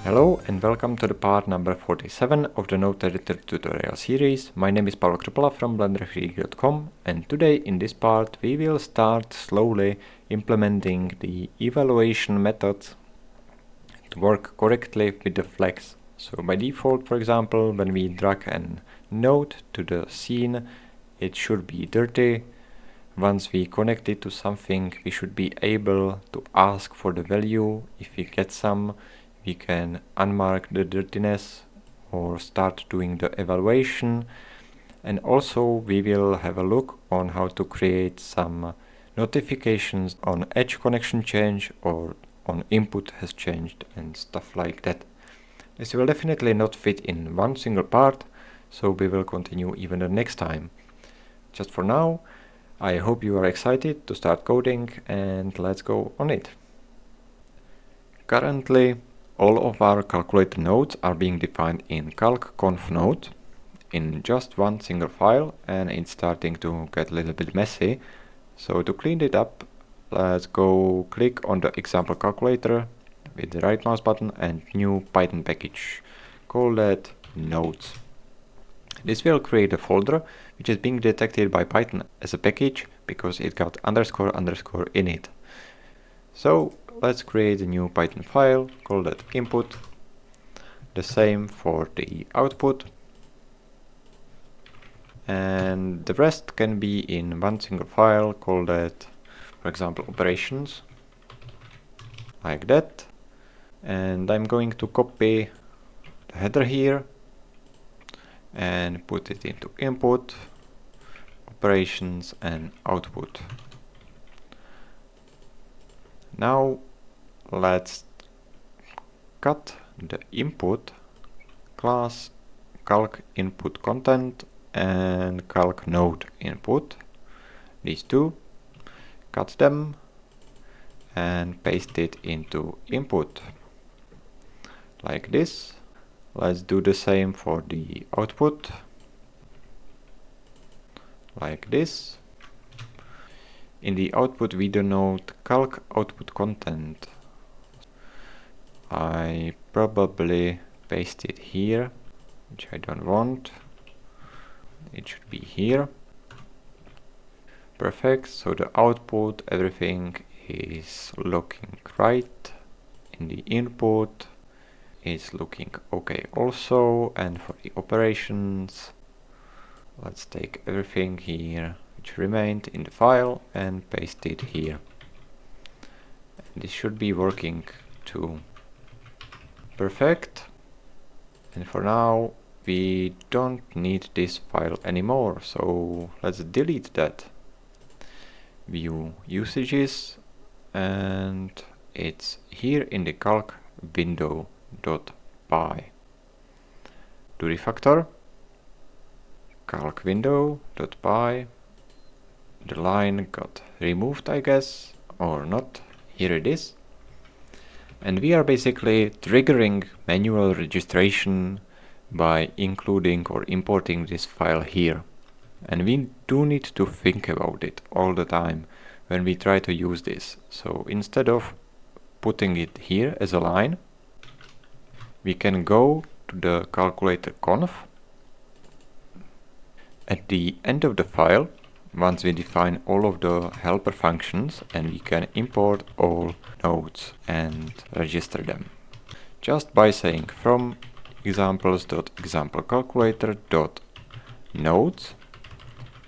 Hello and welcome to the part number 47 of the Node Editor tutorial series. My name is Paolo Kripola from BlenderFreak.com, and today in this part we will start slowly implementing the evaluation methods to work correctly with the flags. So by default, for example, when we drag a node to the scene, it should be dirty. Once we connect it to something, we should be able to ask for the value. If we get some, we can unmark the dirtiness or start doing the evaluation. And also we will have a look on how to create some notifications on edge connection change or on input has changed and stuff like that. This will definitely not fit in one single part, so we will continue even the next time. Just for now, I hope you are excited to start coding, and let's go on it. Currently, all of our calculator nodes are being defined in calc.conf node in just one single file, and it's starting to get a little bit messy. So to clean it up, let's go click on the example calculator with the right mouse button and new Python package. Call that nodes. This will create a folder which is being detected by Python as a package because it got __ in it. So let's create a new Python file, call that input. The same for the output. And the rest can be in one single file, call that, for example, operations, like that. And I'm going to copy the header here and put it into input, operations and output. Now let's cut the input class calc input content and calc node input, these two, cut them and paste it into input like this. Let's do the same for the output, like this. In the output we denote calc output content. I probably paste it here, which I don't want. It should be here. Perfect, so the output, everything is looking right. In the input is looking okay also, and for the operations, let's take everything here which remained in the file and paste it here. And this should be working too. Perfect. And for now we don't need this file anymore, so let's delete that. View usages, and it's here in the calc window.py. To refactor, calc window.py. The line got removed, I guess, or not. Here it is. And we are basically triggering manual registration by including or importing this file here. And we do need to think about it all the time when we try to use this. So instead of putting it here as a line, we can go to the calculator conf. At the end of the file, once we define all of the helper functions, and we can import all nodes and register them just by saying from examples.exampleCalculator.nodes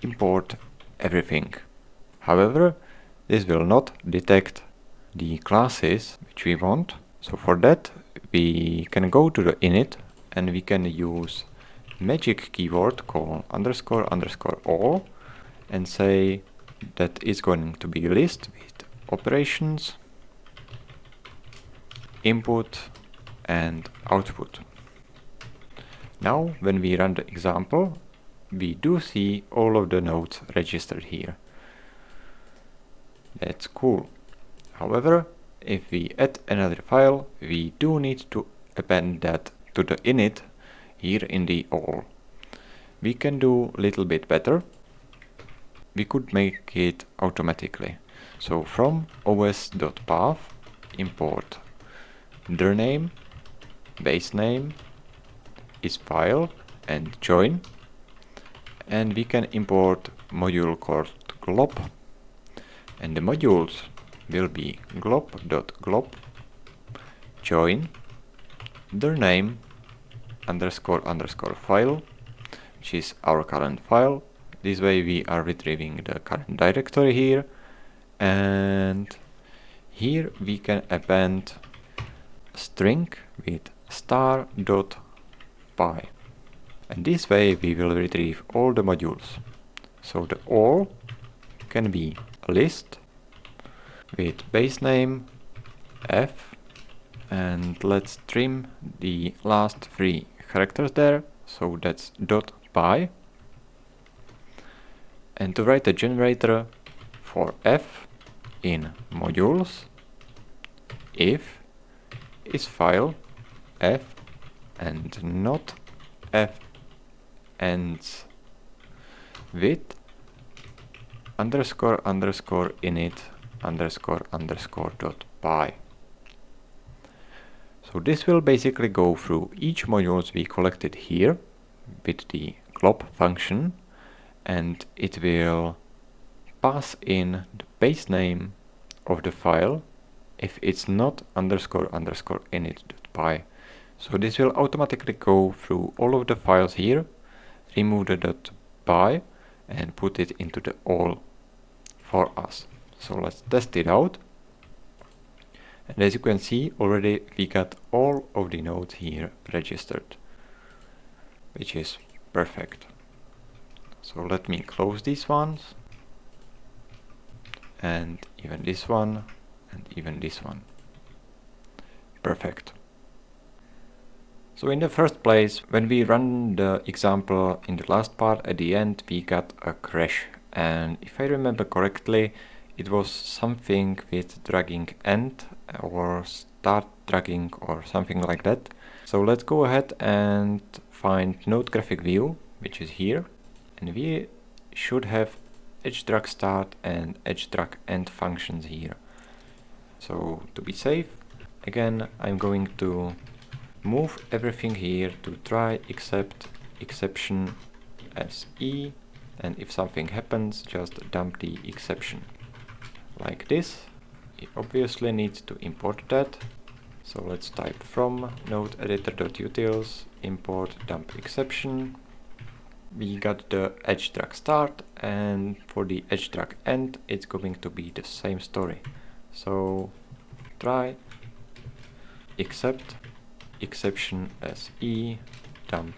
import everything. However, this will not detect the classes which we want. So for that we can go to the init and we can use magic keyword called __all and say that is going to be a list with operations, input and output. Now when we run the example, we do see all of the nodes registered here. That's cool. However, if we add another file, we do need to append that to the init here in the all. We can do a little bit better. We could make it automatically. So from os.path import dir name base name is file and join, and we can import module called glob, and the modules will be glob.glob join their name underscore underscore file, which is our current file. This way we are retrieving the current directory here, and here we can append a string with star.py, and this way we will retrieve all the modules. So the all can be a list with base name f, and let's trim the last 3 characters there, so that's .py. And to write a generator for f in modules, if is file f and not f ends with underscore underscore init underscore underscore .py. So this will basically go through each modules we collected here with the glob function, and it will pass in the base name of the file if it's not underscore underscore init.py. So this will automatically go through all of the files here, remove the .py and put it into the all for us. So let's test it out. And as you can see, already we got all of the nodes here registered, which is perfect. So let me close these ones, and even this one, and even this one. Perfect. So in the first place, when we run the example in the last part, at the end we got a crash, and if I remember correctly, it was something with dragging end or start dragging or something like that. So let's go ahead and find node graphic view, which is here, and we should have edge drag start and edge drag end functions here. So to be safe, again I'm going to move everything here to try except exception as E, and if something happens, just dump the exception like this. We obviously need to import that, so let's type from node editor.utils import dump exception. We got the edge drag start, and for the edge drag end it's going to be the same story. So try except exception as E dump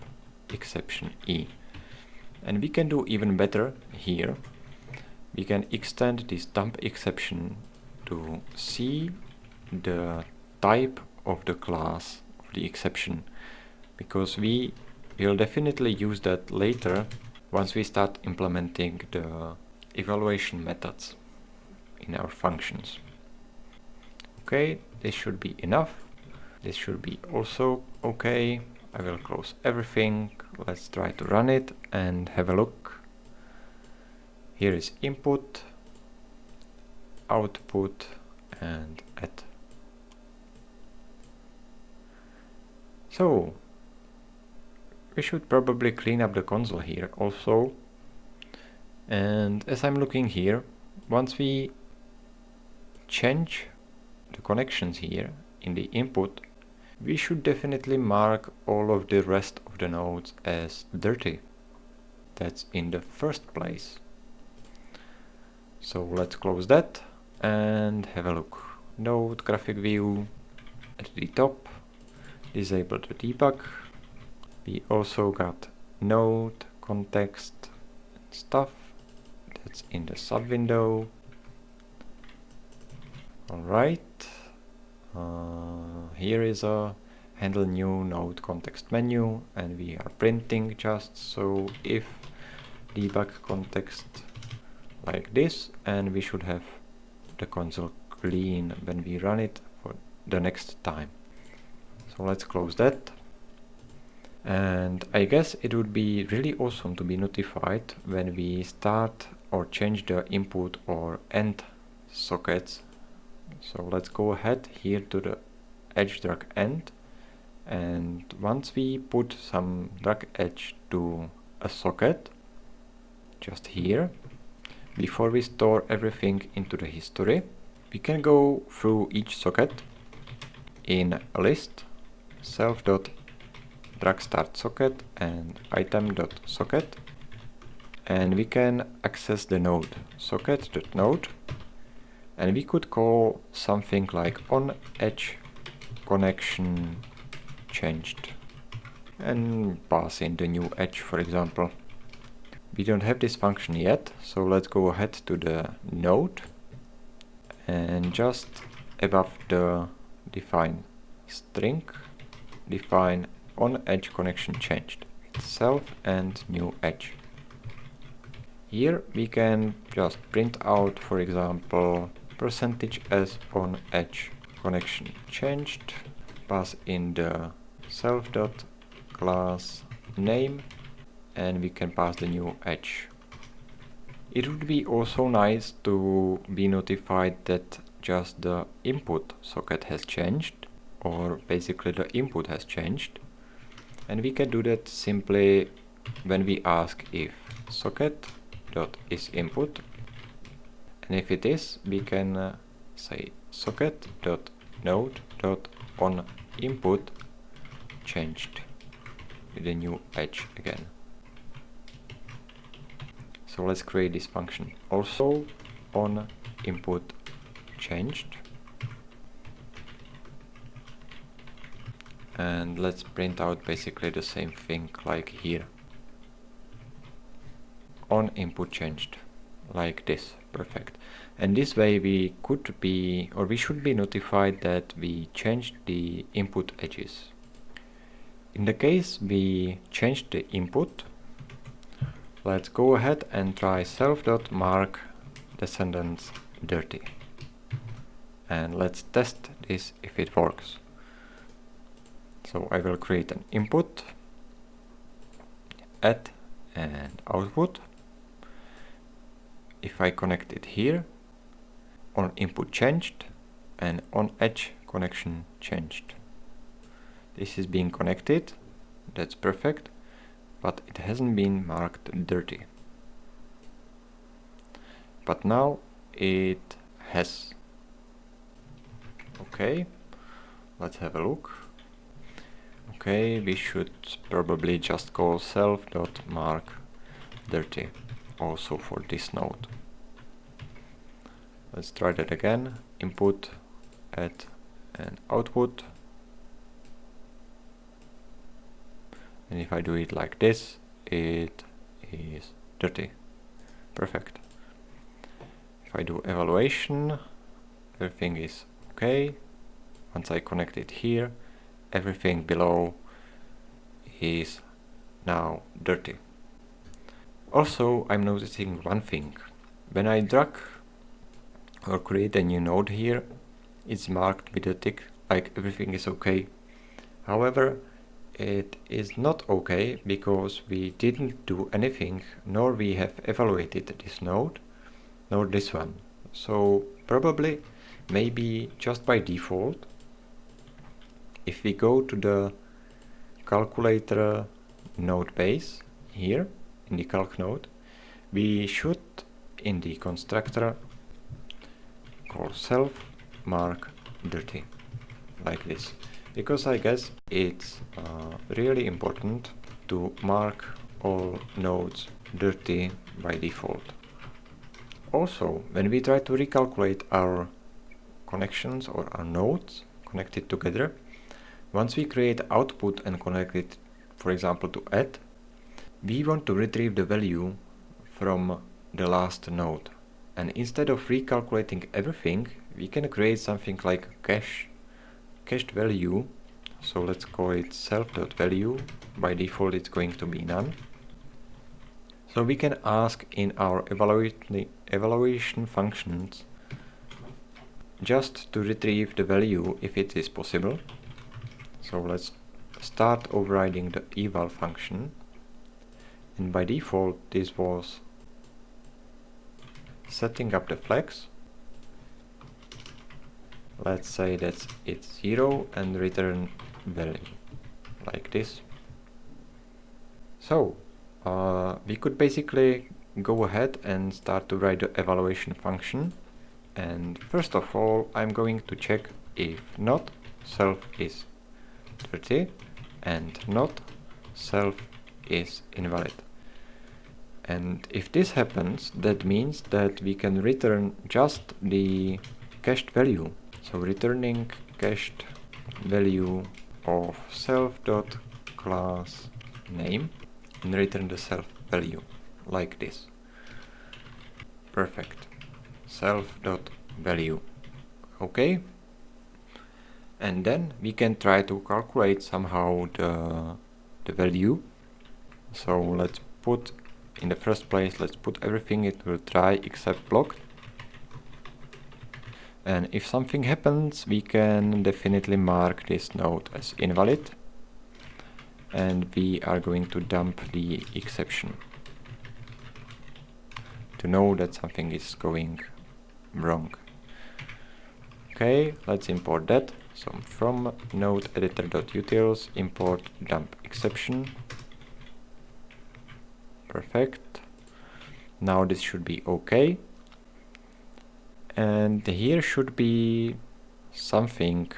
exception E. And we can do even better here. We can extend this dump exception to see the type of the class of the exception, because we will definitely use that later once we start implementing the evaluation methods in our functions. Okay, this should be enough. This should be also okay. I will close everything. Let's try to run it and have a look. Here is input, output, and add. So we should probably clean up the console here also. And as I'm looking here, once we change the connections here in the input, we should definitely mark all of the rest of the nodes as dirty. That's in the first place. So let's close that and have a look. Node graphic view at the top, disable the debug. We also got node context and stuff. That's in the sub window. Alright. Here is a handle new node context menu, and we are printing just so if debug context like this, and we should have the console clean when we run it for the next time. So let's close that. And I guess it would be really awesome to be notified when we start or change the input or end sockets. So let's go ahead here to the edge drag end, And once we put some drag edge to a socket, just here, before we store everything into the history, we can go through each socket in a list, self.dragStartSocket and item.socket, and we can access the node socket.node, and we could call something like onEdge connection changed and pass in the new edge, for example. We don't have this function yet, so let's go ahead to the node and just above the define string, define onEdge connection changed itself and new edge. Here we can just print out, for example, %s onEdge connection changed, pass in the self.class name, and we can pass the new edge. It would be also nice to be notified that just the input socket has changed, or basically the input has changed, and we can do that simply when we ask if socket.isInput, and if it is, we can say socket.node.onInput changed with a new edge again. So let's create this function. Also onInput changed, and let's print out basically the same thing like here. onInput changed, like this. Perfect. And this way we could be, or we should be notified that we changed the input edges. In the case we changed the input, let's go ahead and try self.mark descendants dirty. And let's test this if it works. So I will create an input, add and output. If I connect it here, onInput changed and onEdge connection changed. This is being connected, that's perfect, but it hasn't been marked dirty. But now it has. Okay, let's have a look. Okay, we should probably just call self.mark dirty also for this node. Let's try that again. Input, add and output. And if I do it like this, it is dirty. Perfect. If I do evaluation, everything is okay. Once I connect it here, everything below is now dirty. Also, I'm noticing one thing. When I drag or create a new node here, it's marked with a tick like everything is okay. However, it is not okay because we didn't do anything, nor we have evaluated this node, nor this one. So probably, maybe just by default, if we go to the calculator node base here in the calc node, we should in the constructor call self mark dirty like this, because I guess it's really important to mark all nodes dirty by default. Also, when we try to recalculate our connections or our nodes connected together, once we create output and connect it, for example, to add, we want to retrieve the value from the last node. And instead of recalculating everything, we can create something like a cached value. So let's call it self.value. By default, it's going to be none. So we can ask in our evaluation functions just to retrieve the value if it is possible. So let's start overriding the eval function, and by default this was setting up the flags. Let's say that it's 0 and return value. like this. So we could basically go ahead and start to write the evaluation function. And first of all, I'm going to check if not self is dirty and not self is invalid. And if this happens, that means that we can return just the cached value. So returning cached value of self.class name and return the self value like this. Perfect. Self.value. Okay. And then we can try to calculate somehow the value. So let's put, in the first place, let's put everything into try except block. And if something happens, we can definitely mark this node as invalid. And we are going to dump the exception to know that something is going wrong. Okay, let's import that. So from node editor.utils import dump exception. Perfect. Now this should be okay. And here should be something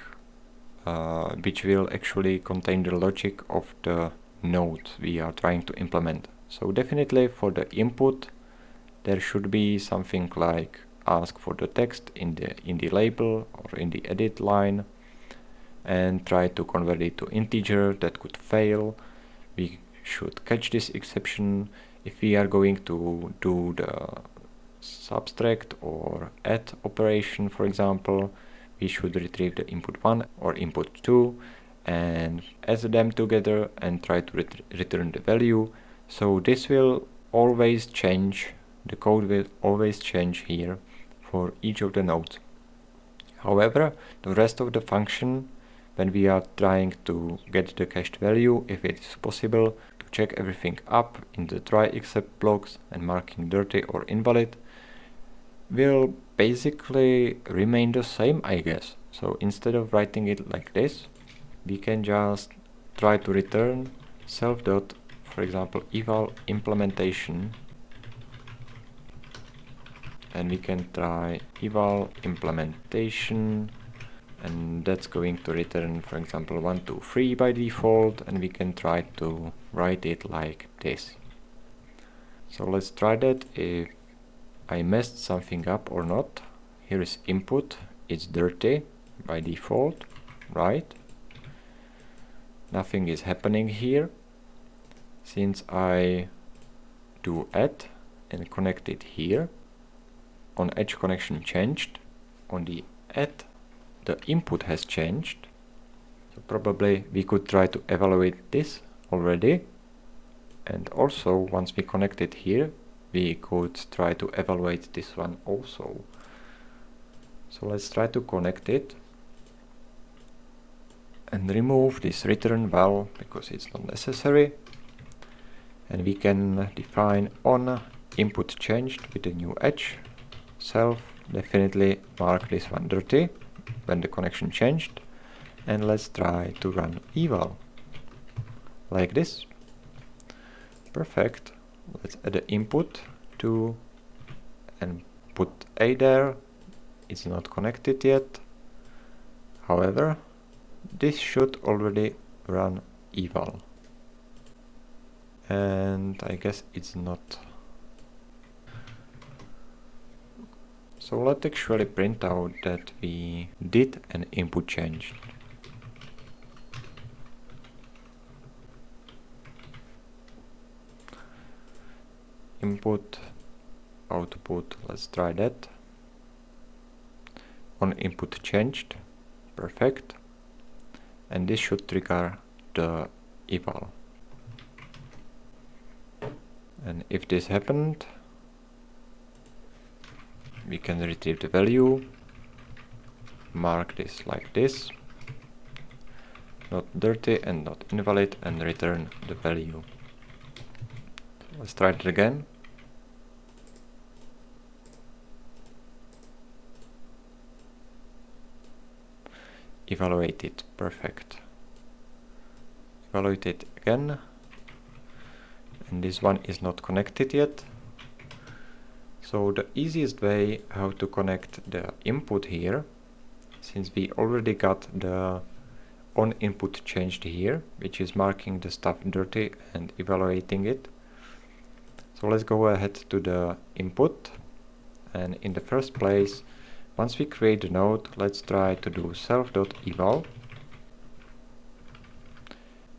which will actually contain the logic of the node we are trying to implement. So definitely for the input there should be something like ask for the text in the label or in the edit line and try to convert it to integer. That could fail. We should catch this exception. If we are going to do the subtract or add operation, for example, we should retrieve the input 1 or input 2 and add them together and try to return the value. So this will always change, the code will always change here for each of the nodes. However, the rest of the function, when we are trying to get the cached value, if it is possible to check everything up in the try except blocks and marking dirty or invalid, will basically remain the same, I guess. So instead of writing it like this, we can just try to return self dot, for example, eval implementation, and we can try eval implementation, and that's going to return, for example, 1, 2, 3 by default, and we can try to write it like this. So let's try that if I messed something up or not. Here is input, it's dirty by default, right? Nothing is happening here. Since I do add and connect it here, on edge connection changed, on the add the input has changed. So probably we could try to evaluate this already, and also once we connect it here we could try to evaluate this one also. So let's try to connect it and remove this return val because it's not necessary, and we can define on input changed with a new edge self, definitely mark this one dirty when the connection changed, and let's try to run eval like this. Perfect. Let's add the input 2 and put a there. It's not connected yet. However, this should already run eval, and I guess it's not. So let's actually print out that we did an input change. Input, output, let's try that. On input changed, perfect. And this should trigger the eval. And if this happened, we can retrieve the value, mark this like this, not dirty and not invalid, and return the value. Let's try it again. Evaluate it, perfect. evaluate it again, and this one is not connected yet. So the easiest way how to connect the input here, since we already got the on input changed here, which is marking the stuff dirty and evaluating it. So let's go ahead to the input, and in the first place, once we create the node, let's try to do self.eval.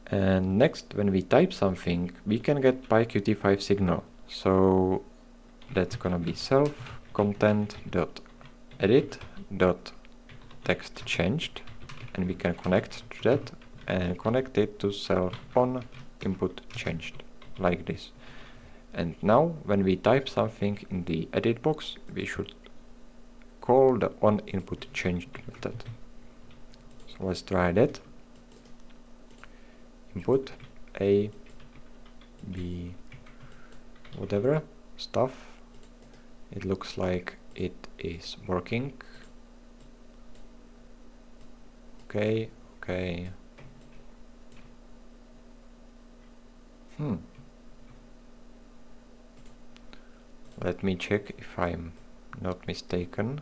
And next, when we type something, we can get PyQt5 signal. So that's gonna be self content.edit.text changed, and we can connect to that and connect it to self on input changed, like this. And now when we type something in the edit box, we should call the on input changed method. So let's try that. Input A, B, whatever stuff. It looks like it is working. Okay. Let me check if I'm not mistaken.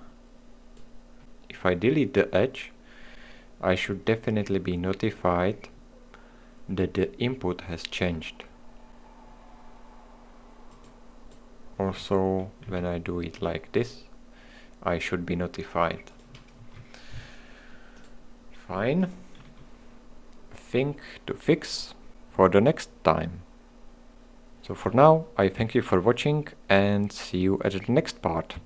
If I delete the edge, I should definitely be notified that the input has changed. Also, when I do it like this, I should be notified. Fine. Thing to fix for the next time. So for now, I thank you for watching and see you at the next part.